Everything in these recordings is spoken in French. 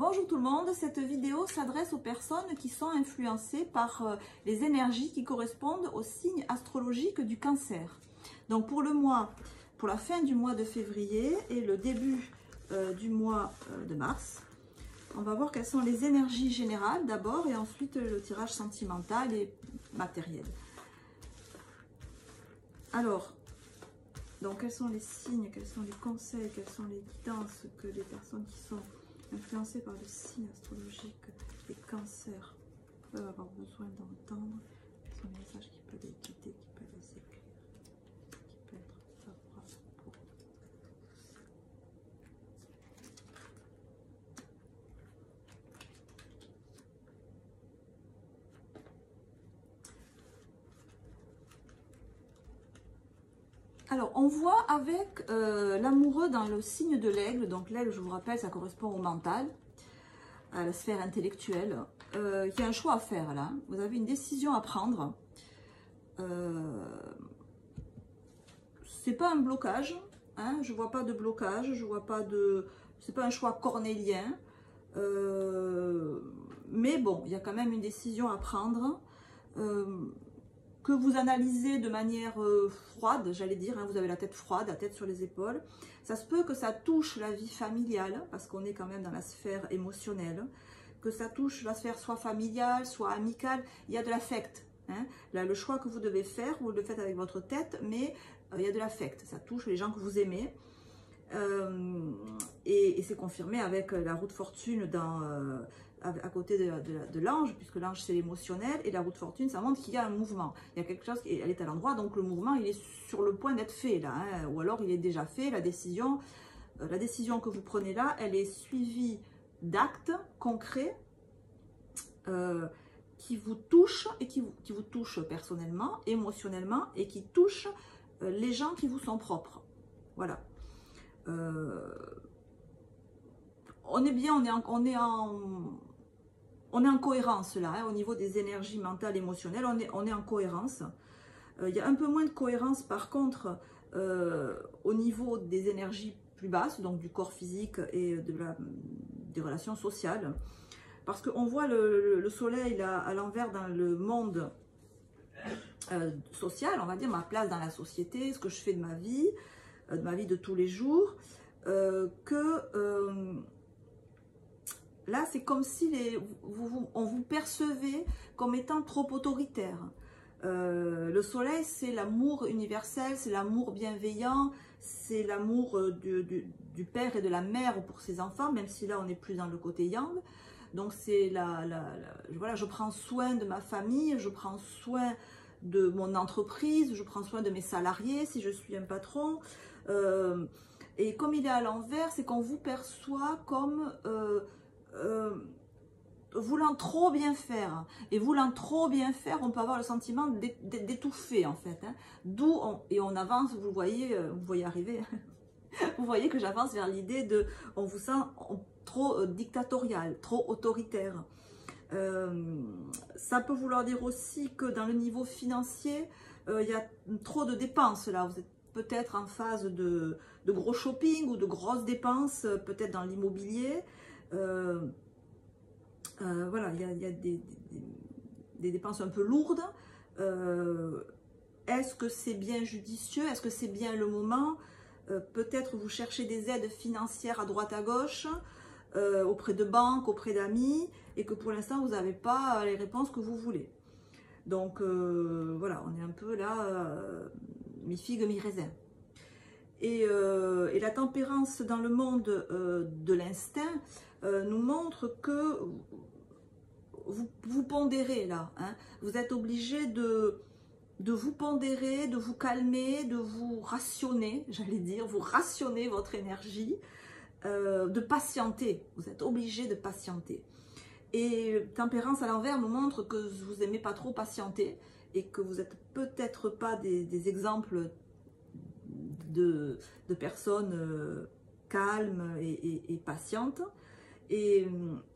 Bonjour tout le monde, cette vidéo s'adresse aux personnes qui sont influencées par les énergies qui correspondent au signe astrologique du Cancer. Donc pour la fin du mois de février et le début du mois de mars, on va voir quelles sont les énergies générales d'abord et ensuite le tirage sentimental et matériel. Alors, donc quels sont les signes, quels sont les conseils, quelles sont les guidances que les personnes qui sont influencées par le signe astrologique des cancers peuvent avoir besoin d'entendre? Quels sont les messages qui peuvent les guider, qui peuvent les écrire, qui peuvent être favorables pour eux? Alors, on voit avec l'amoureux dans le signe de l'aigle. Donc l'aigle, je vous rappelle, ça correspond au mental, à la sphère intellectuelle. Il y a un choix à faire là. Vous avez une décision à prendre. C'est pas un blocage. Hein, je vois pas de blocage. Je vois pas de. C'est pas un choix cornélien. Mais bon, il y a quand même une décision à prendre. Que vous analysez de manière froide, j'allais dire, hein, vous avez la tête froide, la tête sur les épaules. Ça se peut que ça touche la vie familiale, parce qu'on est quand même dans la sphère émotionnelle, que ça touche la sphère soit familiale, soit amicale, il y a de l'affect. Hein. Là, le choix que vous devez faire, vous le faites avec votre tête, mais il y a de l'affect, ça touche les gens que vous aimez. Et c'est confirmé avec la roue de fortune à côté de l'ange, puisque l'ange c'est l'émotionnel et la roue de fortune ça montre qu'il y a un mouvement, il y a quelque chose, elle est à l'endroit, donc le mouvement il est sur le point d'être fait là, hein, ou alors il est déjà fait, la décision que vous prenez là, elle est suivie d'actes concrets qui vous touchent et qui vous touchent personnellement, émotionnellement et qui touchent les gens qui vous sont propres. Voilà. On est bien, on est en cohérence là, hein, au niveau des énergies mentales, émotionnelles, on est en cohérence. Il y a un peu moins de cohérence par contre au niveau des énergies plus basses, donc du corps physique et des relations sociales. Parce qu'on voit le soleil là, à l'envers dans le monde social, on va dire, ma place dans la société, ce que je fais de ma vie de tous les jours, là, c'est comme si on vous percevait comme étant trop autoritaire. Le soleil, c'est l'amour universel, c'est l'amour bienveillant, c'est l'amour du père et de la mère pour ses enfants, même si là, on n'est plus dans le côté yang. Donc, c'est voilà, je prends soin de ma famille, je prends soin de mon entreprise, je prends soin de mes salariés si je suis un patron. Et comme il est à l'envers, c'est qu'on vous perçoit comme voulant trop bien faire. Et voulant trop bien faire, on peut avoir le sentiment d'étouffer en fait. Hein. Et on avance, vous voyez arriver. Vous voyez que j'avance vers l'idée de, on vous sent trop dictatorial, trop autoritaire. Ça peut vouloir dire aussi que dans le niveau financier, il y a trop de dépenses là. Vous êtes peut-être en phase de gros shopping ou de grosses dépenses, peut-être dans l'immobilier. Voilà, il y a des dépenses un peu lourdes. Est-ce que c'est bien judicieux? Est-ce que c'est bien le moment? Peut-être vous cherchez des aides financières à droite à gauche, auprès de banques, auprès d'amis, et que pour l'instant, vous n'avez pas les réponses que vous voulez. Donc, voilà, on est un peu là, mi-figue, mi-raisin. Et la tempérance dans le monde de l'instinct nous montre que vous pondérez là. Hein. Vous êtes obligé de vous pondérer, de vous calmer, de vous rationner, j'allais dire, vous rationnez votre énergie, de patienter. Vous êtes obligé de patienter. Et tempérance à l'envers nous montre que vous n'aimez pas trop patienter et que vous n'êtes peut-être pas des exemples de personnes calmes et patientes. Et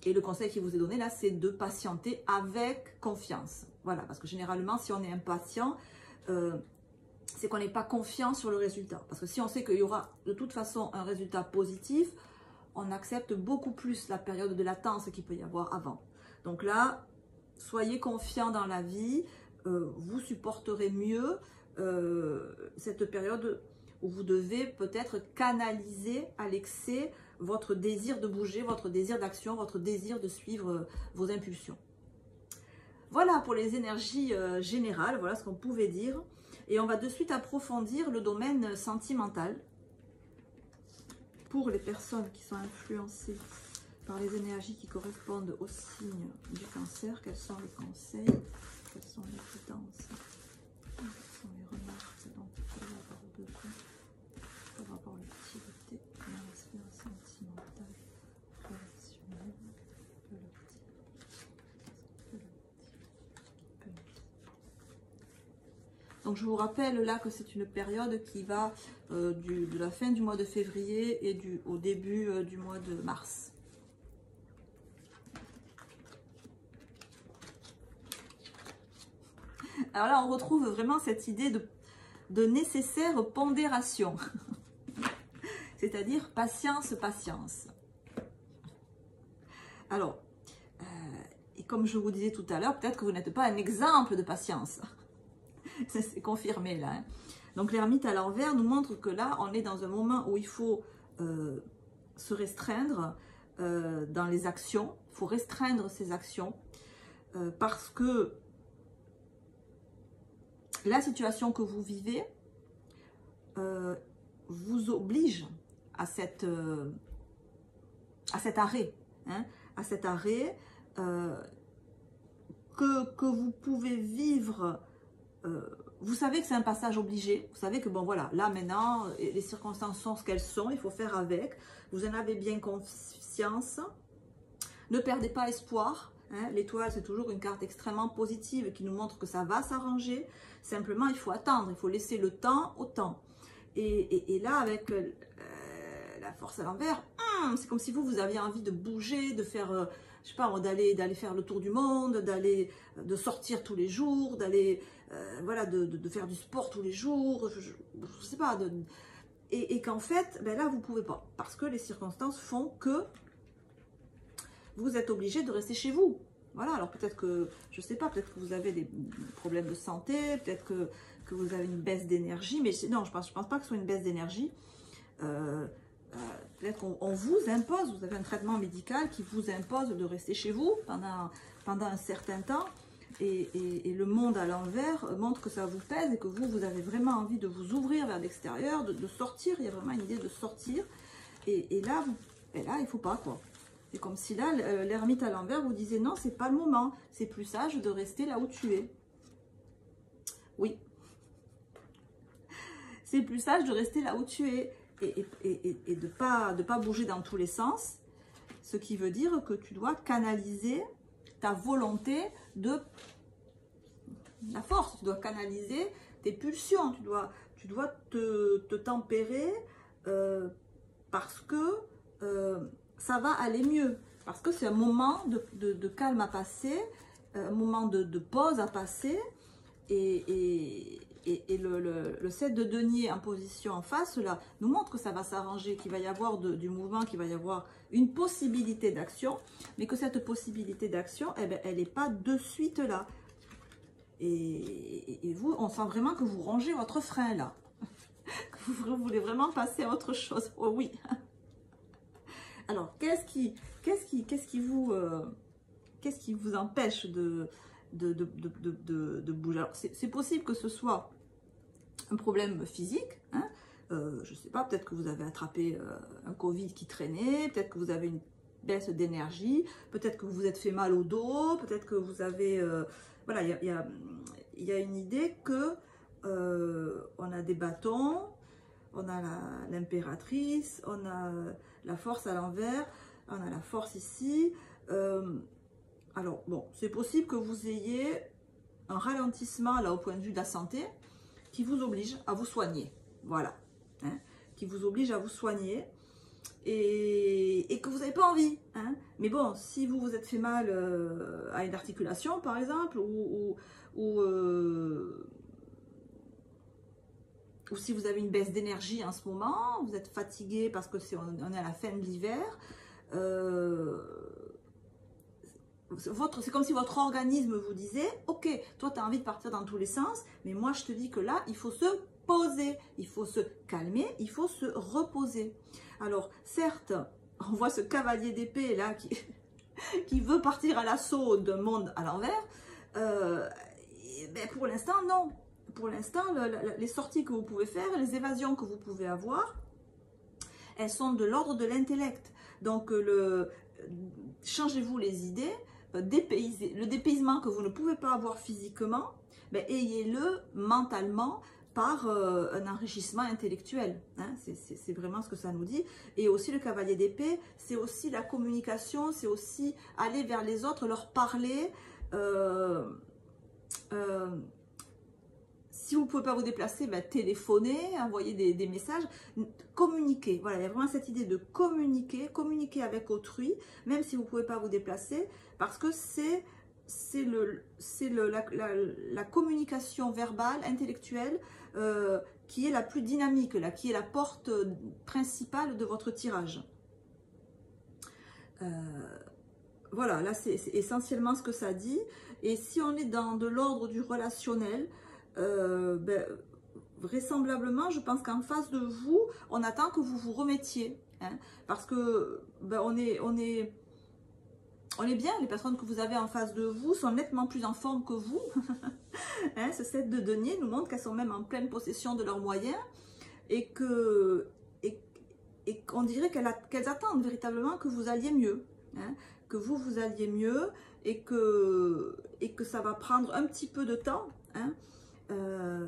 le conseil qui vous est donné là, c'est de patienter avec confiance. Voilà, parce que généralement, si on est impatient, c'est qu'on n'est pas confiant sur le résultat. Parce que si on sait qu'il y aura de toute façon un résultat positif, on accepte beaucoup plus la période de latence qu'il peut y avoir avant. Donc là, soyez confiants dans la vie, vous supporterez mieux cette période où vous devez peut-être canaliser à l'excès votre désir de bouger, votre désir d'action, votre désir de suivre vos impulsions. Voilà pour les énergies générales, voilà ce qu'on pouvait dire. Et on va de suite approfondir le domaine sentimental pour les personnes qui sont influencées par les énergies qui correspondent au signe du cancer. Quels sont les conseils? Quelles sont les guidances? Quelles sont les remarques dont il faut avoir besoin pour avoir l'utilité dans la sphère sentimentale, relationnelle, Donc je vous rappelle là que c'est une période qui va de la fin du mois de février et au début du mois de mars. Alors là, on retrouve vraiment cette idée de nécessaire pondération. C'est-à-dire patience, patience. Alors, et comme je vous disais tout à l'heure, peut-être que vous n'êtes pas un exemple de patience. C'est confirmé là. Hein. Donc l'ermite à l'envers nous montre que là, on est dans un moment où il faut se restreindre dans les actions. Il faut restreindre ses actions parce que la situation que vous vivez vous oblige à cet arrêt. Hein, à cet arrêt que vous pouvez vivre. Vous savez que c'est un passage obligé. Vous savez que bon voilà, là maintenant, les circonstances sont ce qu'elles sont. Il faut faire avec. Vous en avez bien conscience. Ne perdez pas espoir. Hein, l'étoile, c'est toujours une carte extrêmement positive qui nous montre que ça va s'arranger. Simplement, il faut attendre. Il faut laisser le temps au temps. Et là, avec la force à l'envers, c'est comme si vous aviez envie de bouger, de faire, je sais pas, d'aller faire le tour du monde, de sortir tous les jours, d'aller, voilà, de faire du sport tous les jours, je sais pas, et qu'en fait, ben là, vous pouvez pas, parce que les circonstances font que vous êtes obligé de rester chez vous. Voilà, alors peut-être que, je sais pas, peut-être que vous avez des problèmes de santé, peut-être que vous avez une baisse d'énergie, mais non, je pense pas que ce soit une baisse d'énergie. Peut-être qu'on vous impose, vous avez un traitement médical qui vous impose de rester chez vous pendant un certain temps, et le monde à l'envers montre que ça vous pèse et que vous avez vraiment envie de vous ouvrir vers l'extérieur, de sortir. Il y a vraiment une idée de sortir, et là, il ne faut pas, quoi. C'est comme si là, l'ermite à l'envers vous disait non, c'est pas le moment, c'est plus sage de rester là où tu es. Oui. C'est plus sage de rester là où tu es et de pas bouger dans tous les sens, ce qui veut dire que tu dois canaliser ta volonté de la force, tu dois canaliser tes pulsions, tu dois te tempérer parce que ça va aller mieux, parce que c'est un moment de calme à passer, un moment de pause à passer, et le 7 de denier en position en face, là, nous montre que ça va s'arranger, qu'il va y avoir du mouvement, qu'il va y avoir une possibilité d'action, mais que cette possibilité d'action, eh ben, elle n'est pas de suite là. Et vous, on sent vraiment que vous rongez votre frein là. Que vous voulez vraiment passer à autre chose. Oh oui. Alors, qu'est-ce qui vous empêche de bouger? Alors, c'est possible que ce soit un problème physique, hein, je ne sais pas, peut-être que vous avez attrapé un Covid qui traînait, peut-être que vous avez une baisse d'énergie, peut-être que vous vous êtes fait mal au dos, peut-être que vous avez... voilà, il y a une idée que on a des bâtons, on a l'impératrice, on a la force à l'envers, on a la force ici. Alors, bon, c'est possible que vous ayez un ralentissement là au point de vue de la santé qui vous oblige à vous soigner. Voilà. Hein, qui vous oblige à vous soigner et que vous n'avez pas envie. Hein. Mais bon, si vous vous êtes fait mal à une articulation, par exemple, ou ou si vous avez une baisse d'énergie en ce moment, vous êtes fatigué parce que on est à la fin de l'hiver, c'est comme si votre organisme vous disait, ok, toi tu as envie de partir dans tous les sens, mais moi je te dis que là, il faut se poser, il faut se calmer, il faut se reposer. Alors certes, on voit ce cavalier d'épée là qui veut partir à l'assaut d'un monde à l'envers, ben pour l'instant non. Pour l'instant, les sorties que vous pouvez faire, les évasions que vous pouvez avoir, elles sont de l'ordre de l'intellect. Donc, changez-vous les idées, le dépaysement que vous ne pouvez pas avoir physiquement, ben, ayez-le mentalement par un enrichissement intellectuel. Hein, c'est vraiment ce que ça nous dit. Et aussi le cavalier d'épée, c'est aussi la communication, c'est aussi aller vers les autres, leur parler. Si vous ne pouvez pas vous déplacer, ben, téléphonez, envoyez des messages, communiquez. Voilà, il y a vraiment cette idée de communiquer avec autrui, même si vous ne pouvez pas vous déplacer, parce que c'est la communication verbale, intellectuelle, qui est la plus dynamique, là, qui est la porte principale de votre tirage. Voilà, là c'est essentiellement ce que ça dit. Et si on est dans de l'ordre du relationnel, ben, vraisemblablement, je pense qu'en face de vous, on attend que vous vous remettiez. Hein, parce que ben, on est bien, les personnes que vous avez en face de vous sont nettement plus en forme que vous. Hein, ce 7 de denier nous montre qu'elles sont même en pleine possession de leurs moyens et qu'on dirait qu'elles attendent véritablement que vous alliez mieux. Hein, que vous alliez mieux et que ça va prendre un petit peu de temps. Hein,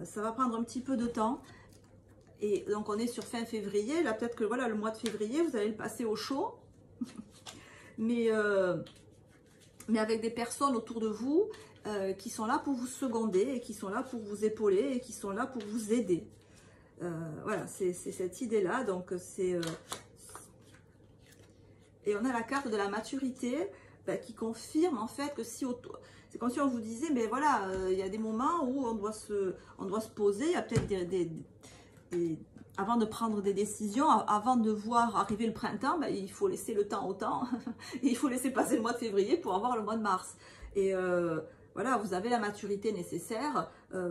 ça va prendre un petit peu de temps. Et donc on est sur fin février. Là peut-être que voilà, le mois de février, vous allez le passer au chaud. mais avec des personnes autour de vous qui sont là pour vous seconder et qui sont là pour vous épauler et qui sont là pour vous aider. Voilà, c'est cette idée-là. Donc c'est... Et on a la carte de la maturité qui confirme en fait que si... C'est comme si on vous disait, mais voilà, il y a des moments où on doit se poser, il y a peut-être avant de prendre des décisions, avant de voir arriver le printemps, ben, il faut laisser le temps au temps, et il faut laisser passer le mois de février pour avoir le mois de mars. Et voilà, vous avez la maturité nécessaire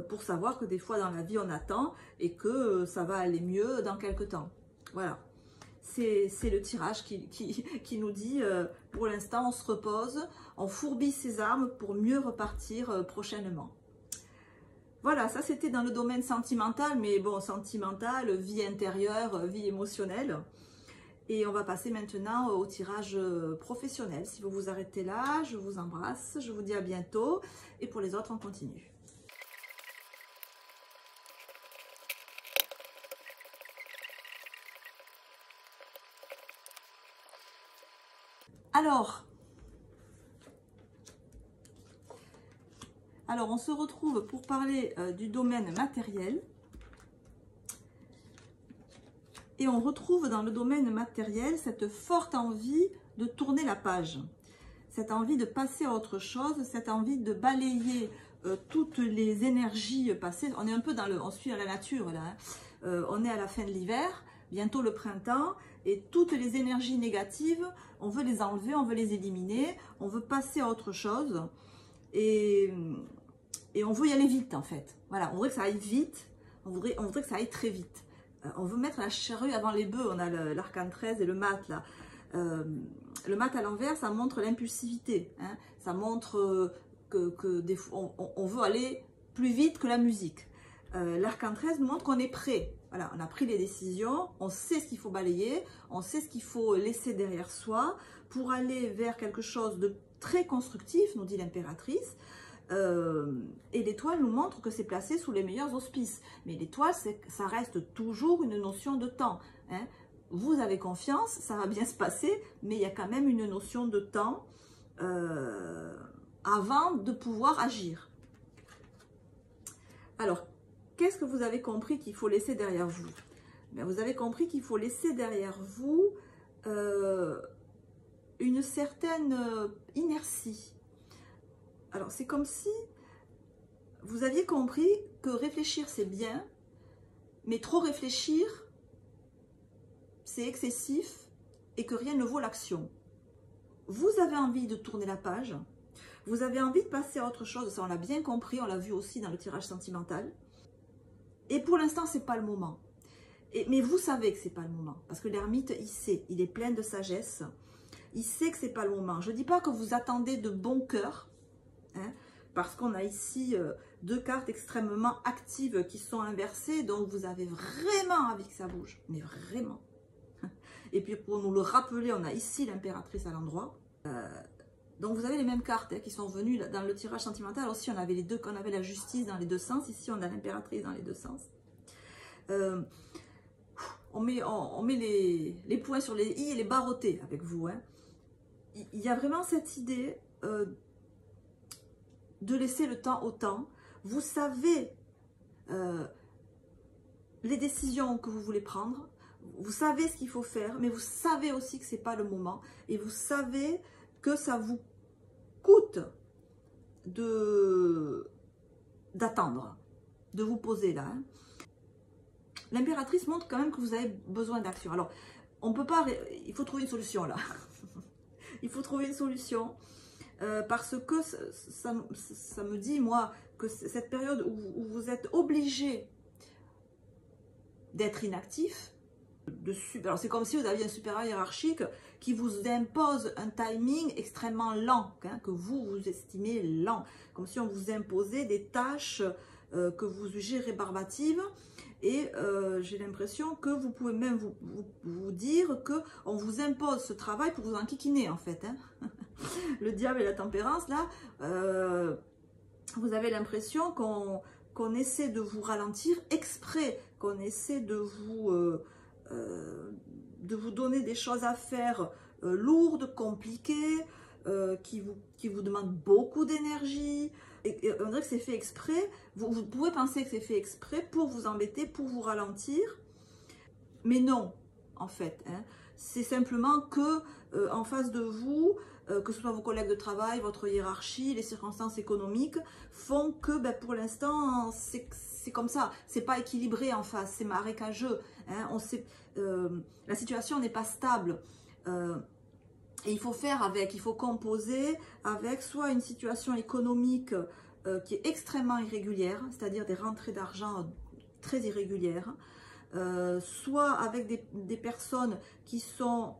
pour savoir que des fois dans la vie on attend et que ça va aller mieux dans quelques temps. Voilà. C'est le tirage qui nous dit, pour l'instant, on se repose, on fourbit ses armes pour mieux repartir prochainement. Voilà, ça c'était dans le domaine sentimental, mais bon, sentimental, vie intérieure, vie émotionnelle. Et on va passer maintenant au tirage professionnel. Si vous vous arrêtez là, je vous embrasse, je vous dis à bientôt. Et pour les autres, on continue. Alors, on se retrouve pour parler du domaine matériel. Et on retrouve dans le domaine matériel cette forte envie de tourner la page. Cette envie de passer à autre chose, cette envie de balayer toutes les énergies passées. On est un peu dans on suit la nature là. Hein. On est à la fin de l'hiver, bientôt le printemps. Et toutes les énergies négatives, on veut les enlever, on veut les éliminer, on veut passer à autre chose. Et on veut y aller vite en fait. Voilà, on voudrait que ça aille vite, on voudrait que ça aille très vite. On veut mettre la charrue avant les bœufs, on a l'arcane 13 et le mat là. Le mat à l'envers, ça montre l'impulsivité. Hein. Ça montre que des fois, on veut aller plus vite que la musique. L'arcane 13 nous montre qu'on est prêt. Voilà, on a pris les décisions, on sait ce qu'il faut balayer, on sait ce qu'il faut laisser derrière soi pour aller vers quelque chose de très constructif, nous dit l'impératrice. Et l'étoile nous montre que c'est placé sous les meilleurs auspices. Mais l'étoile, ça reste toujours une notion de temps. Hein. Vous avez confiance, ça va bien se passer, mais il y a quand même une notion de temps avant de pouvoir agir. Alors, qu'est-ce que vous avez compris qu'il faut laisser derrière vous? Bien, vous avez compris qu'il faut laisser derrière vous une certaine inertie. Alors, c'est comme si vous aviez compris que réfléchir, c'est bien, mais trop réfléchir, c'est excessif et que rien ne vaut l'action. Vous avez envie de tourner la page, vous avez envie de passer à autre chose, ça on l'a bien compris, on l'a vu aussi dans le tirage sentimental. Et pour l'instant, c'est pas le moment. Mais vous savez que c'est pas le moment, parce que l'ermite, il sait, il est plein de sagesse, il sait que c'est pas le moment. Je dis pas que vous attendez de bon cœur, hein, parce qu'on a ici deux cartes extrêmement actives qui sont inversées, donc vous avez vraiment envie que ça bouge, mais vraiment. Et puis pour nous le rappeler, on a ici l'impératrice à l'endroit. Donc vous avez les mêmes cartes qui sont venues dans le tirage sentimental. Aussi on avait les deux, on avait la justice dans les deux sens. Ici on a l'impératrice dans les deux sens. On met les points sur les i et les barres au t avec vous. Hein. Il y a vraiment cette idée de laisser le temps au temps. Vous savez les décisions que vous voulez prendre. Vous savez ce qu'il faut faire, mais vous savez aussi que ce n'est pas le moment. Et vous savez que ça vous coûte d'attendre, de vous poser là. Hein. L'impératrice montre quand même que vous avez besoin d'action. Alors, on peut pas... Il faut trouver une solution là. Il faut trouver une solution. Parce que ça me dit, moi, que cette période où vous êtes obligé d'être inactif, alors c'est comme si vous aviez un supérieur hiérarchique qui vous impose un timing extrêmement lent, hein, que vous estimez lent, comme si on vous imposait des tâches que vous jugez rébarbatives, et j'ai l'impression que vous pouvez même vous dire qu'on vous impose ce travail pour vous enquiquiner en fait. Hein. Le diable et la tempérance, là, vous avez l'impression qu'on essaie de vous ralentir exprès, qu'on essaie de vous donner des choses à faire lourdes, compliquées, qui vous demandent beaucoup d'énergie. Et on dirait que c'est fait exprès. Vous pouvez penser que c'est fait exprès pour vous embêter, pour vous ralentir. Mais non, en fait. Hein. C'est simplement que en face de vous, que ce soit vos collègues de travail, votre hiérarchie, les circonstances économiques, font que ben, pour l'instant, c'est comme ça. C'est pas équilibré en face, c'est marécageux. Hein. La situation n'est pas stable. Et il faut faire avec, il faut composer avec soit une situation économique qui est extrêmement irrégulière, c'est-à-dire des rentrées d'argent très irrégulières, soit avec des personnes qui sont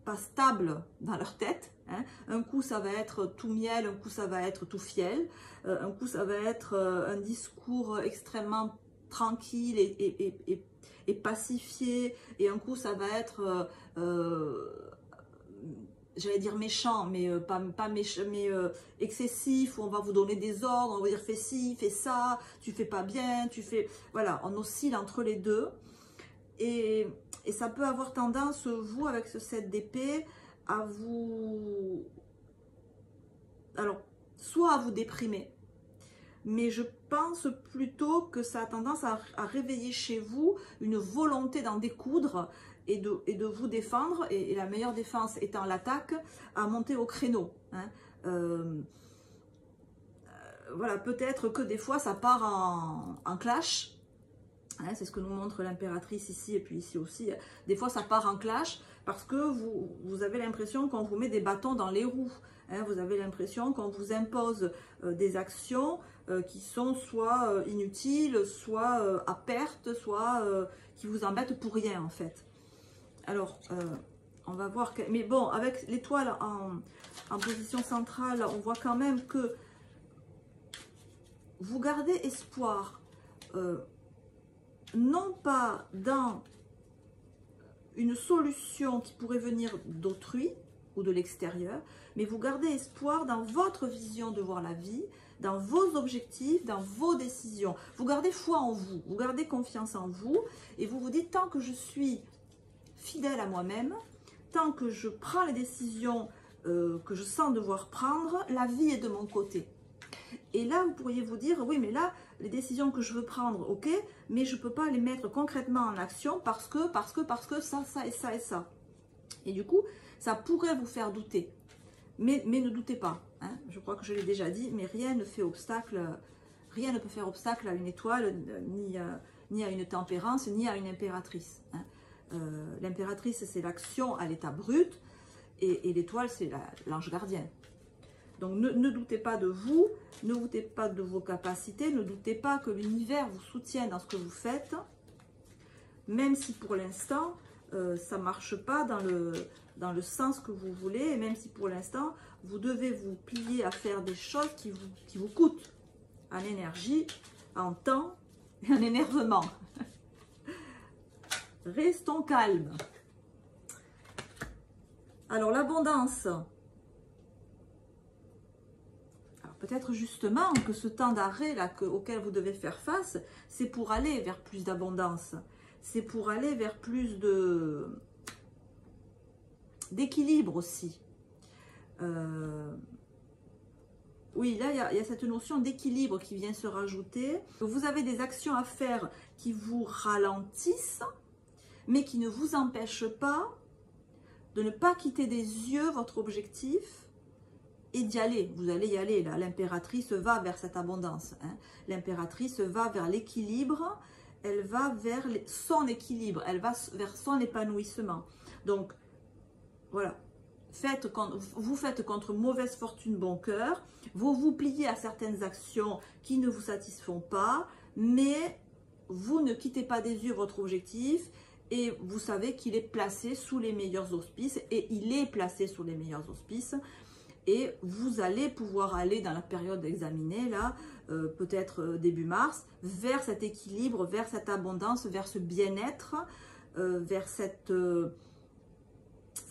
pas stables dans leur tête. Hein. Un coup ça va être tout miel, un coup ça va être tout fiel, un coup ça va être un discours extrêmement tranquille et pacifié, et un coup ça va être j'allais dire méchant, mais pas méchant, mais excessif, où on va vous donner des ordres, on va dire fais ci, fais ça, tu fais pas bien, tu fais... Voilà, on oscille entre les deux. Et ça peut avoir tendance, vous, avec ce 7 d'épée, à vous... Alors, soit à vous déprimer, mais je pense plutôt que ça a tendance à réveiller chez vous une volonté d'en découdre, et de vous défendre, et la meilleure défense étant l'attaque, à monter au créneau. Hein. Voilà, peut-être que des fois ça part en clash, hein, c'est ce que nous montre l'impératrice ici, et puis ici aussi, des fois ça part en clash, parce que vous avez l'impression qu'on vous met des bâtons dans les roues, hein, vous avez l'impression qu'on vous impose des actions qui sont soit inutiles, soit à perte, soit qui vous embêtent pour rien en fait. Alors, on va voir que... Mais bon, avec l'étoile en position centrale, on voit quand même que vous gardez espoir, non pas dans une solution qui pourrait venir d'autrui ou de l'extérieur, mais vous gardez espoir dans votre vision de voir la vie, dans vos objectifs, dans vos décisions. Vous gardez foi en vous, vous gardez confiance en vous, et vous vous dites, tant que je suis fidèle à moi-même, tant que je prends les décisions que je sens devoir prendre, la vie est de mon côté. Et là, vous pourriez vous dire, oui, mais là, les décisions que je veux prendre, ok, mais je ne peux pas les mettre concrètement en action parce que ça, ça et ça et ça. Et du coup, ça pourrait vous faire douter. Mais ne doutez pas, hein, je crois que je l'ai déjà dit, mais rien ne fait obstacle, rien ne peut faire obstacle à une étoile, ni à une tempérance, ni à une impératrice. Hein. L'impératrice, c'est l'action à l'état brut, et l'étoile, c'est l'ange gardien. Donc ne doutez pas de vous, ne doutez pas de vos capacités, ne doutez pas que l'univers vous soutient dans ce que vous faites, même si pour l'instant, ça ne marche pas dans le sens que vous voulez, et même si pour l'instant, vous devez vous plier à faire des choses qui vous coûtent en énergie, en temps et en énervement. Restons calmes. Alors l'abondance. Peut-être justement que ce temps d'arrêt auquel vous devez faire face, c'est pour aller vers plus d'abondance. C'est pour aller vers plus d'équilibre aussi. Oui, là, il y a cette notion d'équilibre qui vient se rajouter. Vous avez des actions à faire qui vous ralentissent, mais qui ne vous empêchent pas de ne pas quitter des yeux votre objectif et d'y aller. Vous allez y aller, là. L'impératrice va vers cette abondance. Hein. L'impératrice va vers l'équilibre, elle va vers son équilibre, elle va vers son épanouissement. Donc, voilà. Vous faites contre mauvaise fortune bon cœur, vous vous pliez à certaines actions qui ne vous satisfont pas, mais vous ne quittez pas des yeux votre objectif et vous savez qu'il est placé sous les meilleurs auspices, et il est placé sous les meilleurs auspices, et vous allez pouvoir aller dans la période examinée, là, peut-être début mars, vers cet équilibre, vers cette abondance, vers ce bien-être, vers cette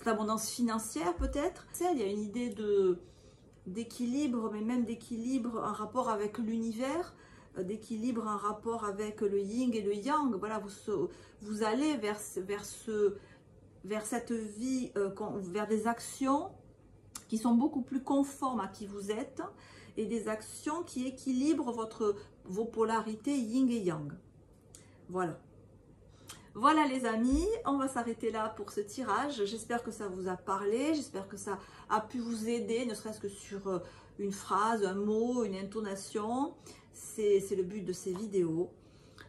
abondance financière peut-être. Il y a une idée d'équilibre, mais même d'équilibre en rapport avec l'univers, d'équilibre en rapport avec le yin et le yang. Voilà, vous allez vers cette vie, vers des actions qui sont beaucoup plus conformes à qui vous êtes, et des actions qui équilibrent vos polarités yin et yang. Voilà. Voilà les amis, on va s'arrêter là pour ce tirage. J'espère que ça vous a parlé, j'espère que ça a pu vous aider, ne serait-ce que sur une phrase, un mot, une intonation. C'est le but de ces vidéos.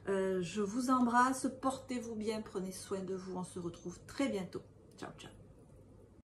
Je vous embrasse, portez-vous bien, prenez soin de vous, on se retrouve très bientôt. Ciao, ciao.